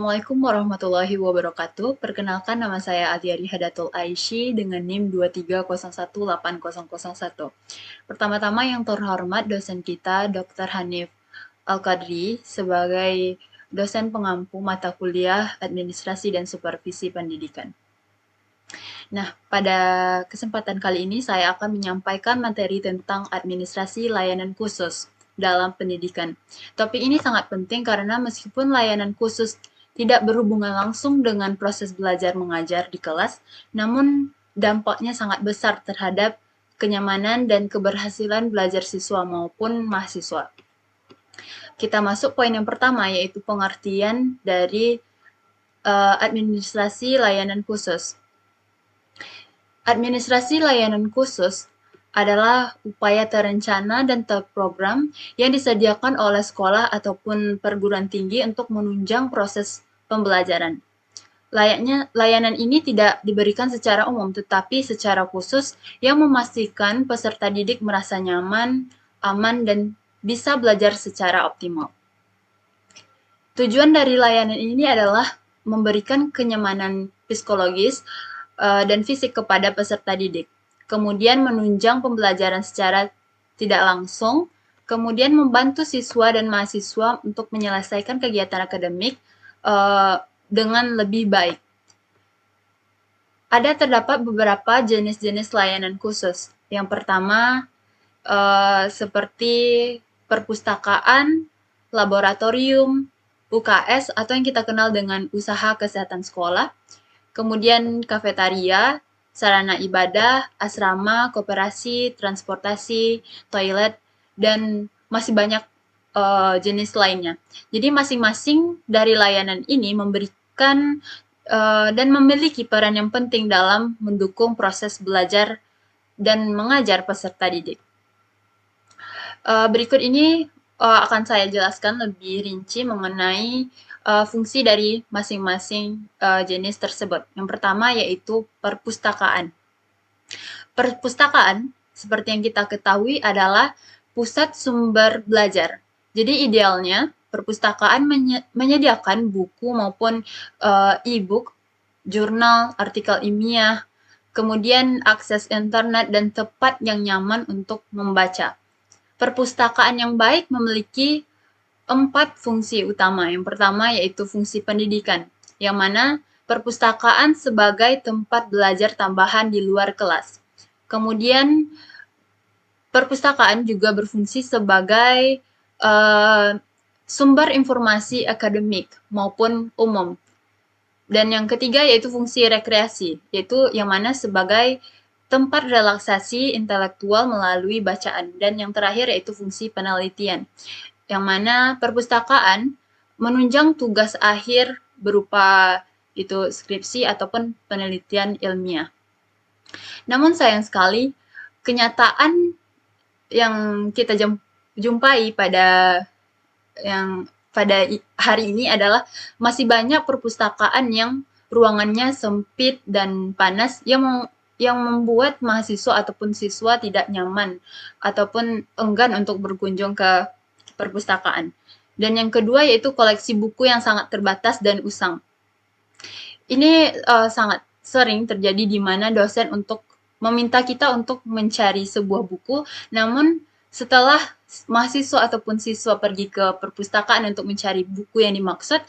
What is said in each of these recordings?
Assalamualaikum warahmatullahi wabarakatuh. Perkenalkan, nama saya Adiari Hadatul Aisy dengan NIM 230180001. Pertama-tama yang terhormat dosen kita, Dr. Hanif Al-Qadri, sebagai dosen pengampu mata kuliah Administrasi dan Supervisi Pendidikan. Nah, pada kesempatan kali ini saya akan menyampaikan materi tentang administrasi layanan khusus dalam pendidikan. Topik ini sangat penting karena meskipun layanan khusus tidak berhubungan langsung dengan proses belajar mengajar di kelas, namun dampaknya sangat besar terhadap kenyamanan dan keberhasilan belajar siswa maupun mahasiswa. Kita masuk poin yang pertama, yaitu pengertian dari administrasi layanan khusus. Administrasi layanan khusus adalah upaya terencana dan terprogram yang disediakan oleh sekolah ataupun perguruan tinggi untuk menunjang proses pembelajaran. Layanan ini tidak diberikan secara umum, tetapi secara khusus yang memastikan peserta didik merasa nyaman, aman, dan bisa belajar secara optimal. Tujuan dari layanan ini adalah memberikan kenyamanan psikologis dan fisik kepada peserta didik, kemudian menunjang pembelajaran secara tidak langsung, kemudian membantu siswa dan mahasiswa untuk menyelesaikan kegiatan akademik dengan lebih baik. Terdapat beberapa jenis-jenis layanan khusus. Yang pertama, seperti perpustakaan, laboratorium, UKS atau yang kita kenal dengan usaha kesehatan sekolah, kemudian kafetaria, sarana ibadah, asrama, koperasi, transportasi, toilet, dan masih banyak jenis lainnya. Jadi masing-masing dari layanan ini memberikan dan memiliki peran yang penting dalam mendukung proses belajar dan mengajar peserta didik. Berikut ini akan saya jelaskan lebih rinci mengenai fungsi dari masing-masing jenis tersebut. Yang pertama yaitu perpustakaan. Perpustakaan, seperti yang kita ketahui, adalah pusat sumber belajar. Jadi idealnya perpustakaan menyediakan buku maupun e-book, jurnal, artikel ilmiah, kemudian akses internet dan tempat yang nyaman untuk membaca. Perpustakaan yang baik memiliki 4 fungsi utama. Yang pertama yaitu fungsi pendidikan, yang mana perpustakaan sebagai tempat belajar tambahan di luar kelas. Kemudian perpustakaan juga berfungsi sebagai sumber informasi akademik maupun umum. Dan yang ketiga yaitu fungsi rekreasi, yaitu yang mana sebagai tempat relaksasi intelektual melalui bacaan. Dan yang terakhir yaitu fungsi penelitian, yang mana perpustakaan menunjang tugas akhir berupa itu skripsi ataupun penelitian ilmiah. Namun sayang sekali, kenyataan yang kita jumpai pada hari ini adalah masih banyak perpustakaan yang ruangannya sempit dan panas yang membuat mahasiswa ataupun siswa tidak nyaman ataupun enggan untuk berkunjung ke perpustakaan. Dan yang kedua yaitu koleksi buku yang sangat terbatas dan usang. Ini sangat sering terjadi di mana dosen meminta kita untuk mencari sebuah buku, namun setelah mahasiswa ataupun siswa pergi ke perpustakaan untuk mencari buku yang dimaksud,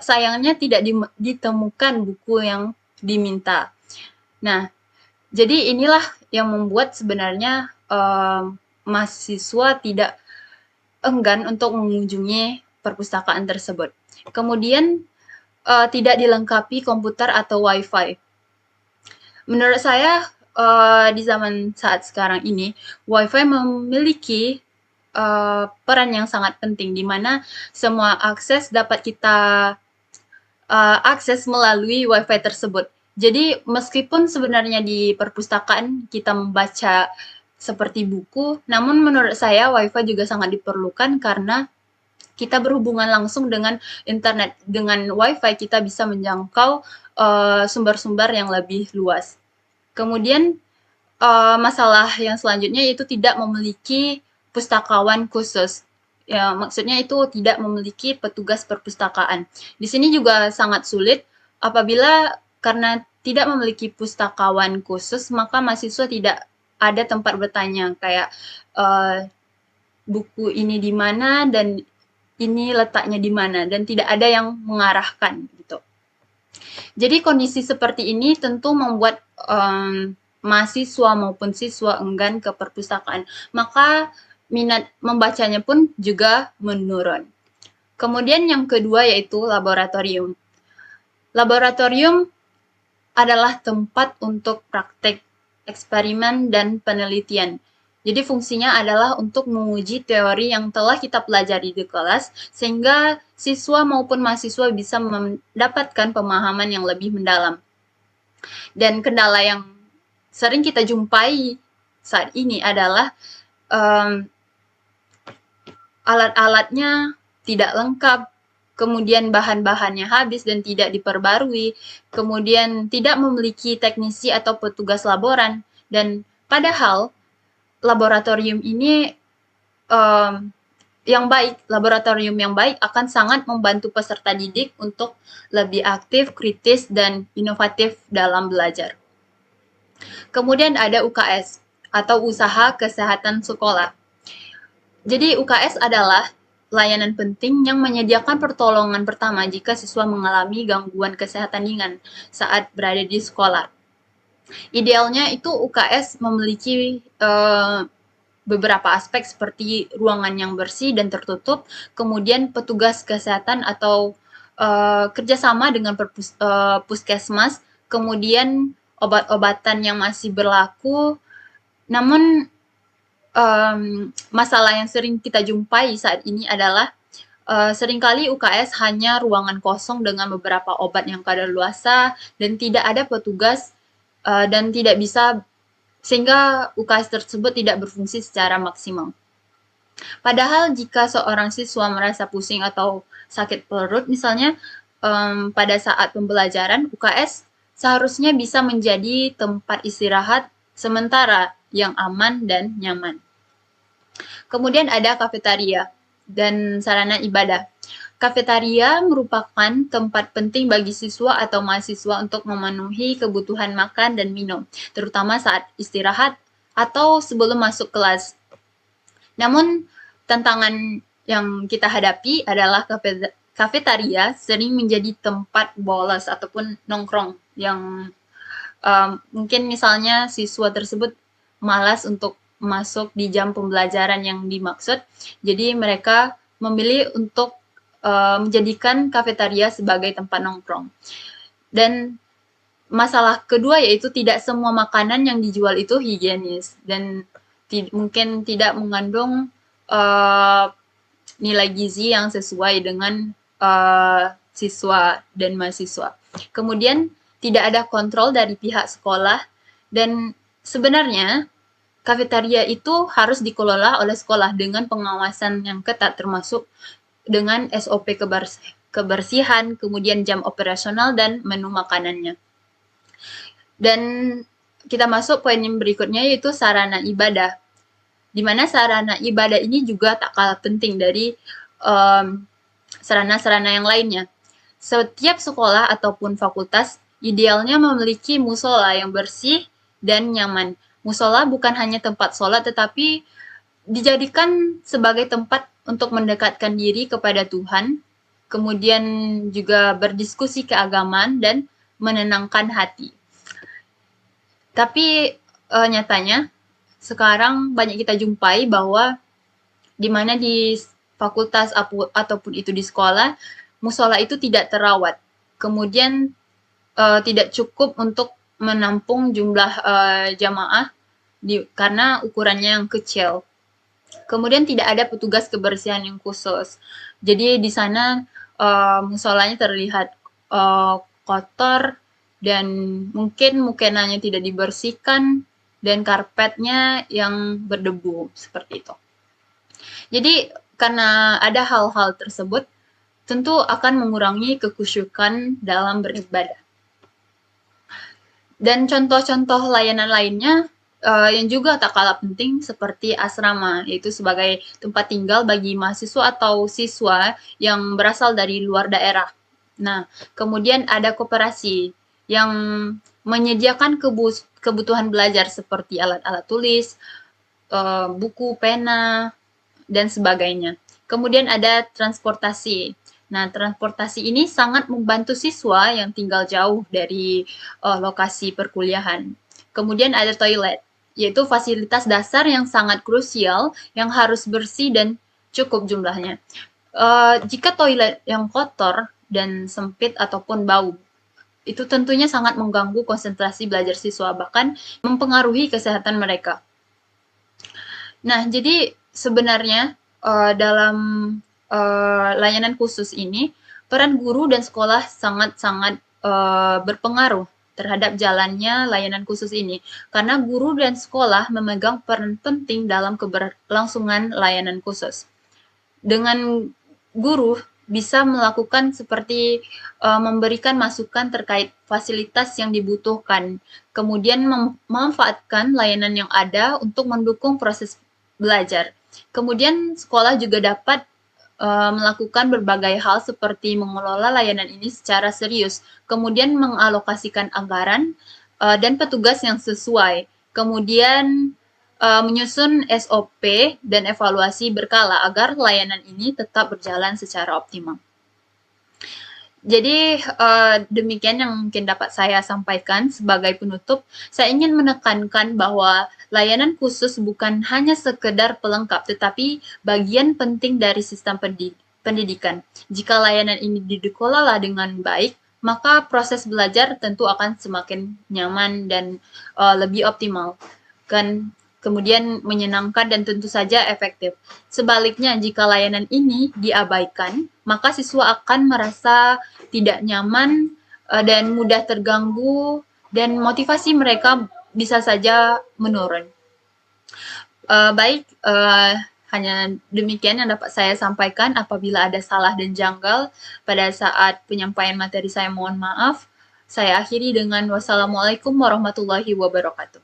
sayangnya tidak ditemukan buku yang diminta. Nah, jadi inilah yang membuat sebenarnya mahasiswa tidak enggan untuk mengunjungi perpustakaan tersebut. Kemudian tidak dilengkapi komputer atau wifi. Menurut saya di zaman saat sekarang ini, wifi memiliki peran yang sangat penting, di mana semua akses dapat kita akses melalui wifi tersebut. Jadi meskipun sebenarnya di perpustakaan kita membaca seperti buku, namun menurut saya wifi juga sangat diperlukan karena kita berhubungan langsung dengan internet. Dengan wifi kita bisa menjangkau sumber-sumber yang lebih luas. Kemudian masalah yang selanjutnya yaitu tidak memiliki pustakawan khusus. Ya, maksudnya itu tidak memiliki petugas perpustakaan. Di sini juga sangat sulit apabila karena tidak memiliki pustakawan khusus, maka mahasiswa tidak ada tempat bertanya kayak uh, buku ini di mana dan ini letaknya di mana dan tidak ada yang mengarahkan gitu. Jadi kondisi seperti ini tentu membuat mahasiswa maupun siswa enggan ke perpustakaan. Maka minat membacanya pun juga menurun. Kemudian yang kedua yaitu laboratorium. Laboratorium adalah tempat untuk praktek, eksperimen, dan penelitian. Jadi fungsinya adalah untuk menguji teori yang telah kita pelajari di kelas, sehingga siswa maupun mahasiswa bisa mendapatkan pemahaman yang lebih mendalam. Dan kendala yang sering kita jumpai saat ini adalah alat-alatnya tidak lengkap, kemudian bahan-bahannya habis dan tidak diperbarui, kemudian tidak memiliki teknisi atau petugas laboran, dan padahal laboratorium ini laboratorium yang baik akan sangat membantu peserta didik untuk lebih aktif, kritis, dan inovatif dalam belajar. Kemudian ada UKS atau Usaha Kesehatan Sekolah. Jadi UKS adalah layanan penting yang menyediakan pertolongan pertama jika siswa mengalami gangguan kesehatan ringan saat berada di sekolah. Idealnya itu UKS memiliki beberapa aspek seperti ruangan yang bersih dan tertutup, kemudian petugas kesehatan atau kerjasama dengan puskesmas, kemudian obat-obatan yang masih berlaku. Namun masalah yang sering kita jumpai saat ini adalah seringkali UKS hanya ruangan kosong dengan beberapa obat yang kadaluarsa dan tidak ada petugas dan tidak bisa, sehingga UKS tersebut tidak berfungsi secara maksimal. Padahal jika seorang siswa merasa pusing atau sakit perut misalnya pada saat pembelajaran, UKS seharusnya bisa menjadi tempat istirahat sementara yang aman dan nyaman. Kemudian ada kafetaria dan sarana ibadah. Kafetaria merupakan tempat penting bagi siswa atau mahasiswa untuk memenuhi kebutuhan makan dan minum, terutama saat istirahat atau sebelum masuk kelas. Namun, tantangan yang kita hadapi adalah kafetaria sering menjadi tempat bolos ataupun nongkrong yang mungkin misalnya siswa tersebut malas untuk masuk di jam pembelajaran yang dimaksud, jadi mereka memilih untuk menjadikan kafetaria sebagai tempat nongkrong. Dan masalah kedua yaitu tidak semua makanan yang dijual itu higienis dan mungkin tidak mengandung nilai gizi yang sesuai dengan siswa dan mahasiswa. Kemudian tidak ada kontrol dari pihak sekolah dan sebenarnya kafetaria itu harus dikelola oleh sekolah dengan pengawasan yang ketat termasuk dengan SOP kebersihan, kemudian jam operasional dan menu makanannya. Dan kita masuk poin yang berikutnya yaitu sarana ibadah. Di mana sarana ibadah ini juga tak kalah penting dari sarana-sarana yang lainnya. Setiap sekolah ataupun fakultas idealnya memiliki musola yang bersih dan nyaman. Musola bukan hanya tempat sholat tetapi dijadikan sebagai tempat untuk mendekatkan diri kepada Tuhan, kemudian juga berdiskusi keagamaan dan menenangkan hati. Tapi nyatanya sekarang banyak kita jumpai bahwa di mana di fakultas ataupun itu di sekolah, musola itu tidak terawat. Kemudian tidak cukup untuk menampung jumlah jamaah karena ukurannya yang kecil. Kemudian tidak ada petugas kebersihan yang khusus. Jadi di sana musolanya terlihat kotor dan mungkin mukenanya tidak dibersihkan dan karpetnya yang berdebu seperti itu. Jadi karena ada hal-hal tersebut, tentu akan mengurangi kekhusyukan dalam beribadah. Dan contoh-contoh layanan lainnya yang juga tak kalah penting seperti asrama, yaitu sebagai tempat tinggal bagi mahasiswa atau siswa yang berasal dari luar daerah. Nah, kemudian ada koperasi yang menyediakan kebutuhan belajar seperti alat-alat tulis, buku, pena, dan sebagainya. Kemudian ada transportasi. Nah, transportasi ini sangat membantu siswa yang tinggal jauh dari lokasi perkuliahan. Kemudian ada toilet, yaitu fasilitas dasar yang sangat krusial yang harus bersih dan cukup jumlahnya. Jika toilet yang kotor dan sempit ataupun bau, itu tentunya sangat mengganggu konsentrasi belajar siswa, bahkan mempengaruhi kesehatan mereka. Nah, jadi sebenarnya dalam layanan khusus ini, peran guru dan sekolah sangat-sangat berpengaruh terhadap jalannya layanan khusus ini, karena guru dan sekolah memegang peran penting dalam keberlangsungan layanan khusus. Dengan guru bisa melakukan seperti memberikan masukan terkait fasilitas yang dibutuhkan, kemudian memanfaatkan layanan yang ada untuk mendukung proses belajar. Kemudian sekolah juga dapat melakukan berbagai hal seperti mengelola layanan ini secara serius, kemudian mengalokasikan anggaran dan petugas yang sesuai, kemudian menyusun SOP dan evaluasi berkala agar layanan ini tetap berjalan secara optimal. Jadi demikian yang mungkin dapat saya sampaikan sebagai penutup. Saya ingin menekankan bahwa layanan khusus bukan hanya sekedar pelengkap, tetapi bagian penting dari sistem pendidikan. Jika layanan ini dikelola dengan baik, maka proses belajar tentu akan semakin nyaman dan lebih optimal. Kemudian menyenangkan dan tentu saja efektif. Sebaliknya, jika layanan ini diabaikan, maka siswa akan merasa tidak nyaman dan mudah terganggu, dan motivasi mereka bisa saja menurun. Baik, hanya demikian yang dapat saya sampaikan. Apabila ada salah dan janggal pada saat penyampaian materi, saya mohon maaf. Saya akhiri dengan wassalamualaikum warahmatullahi wabarakatuh.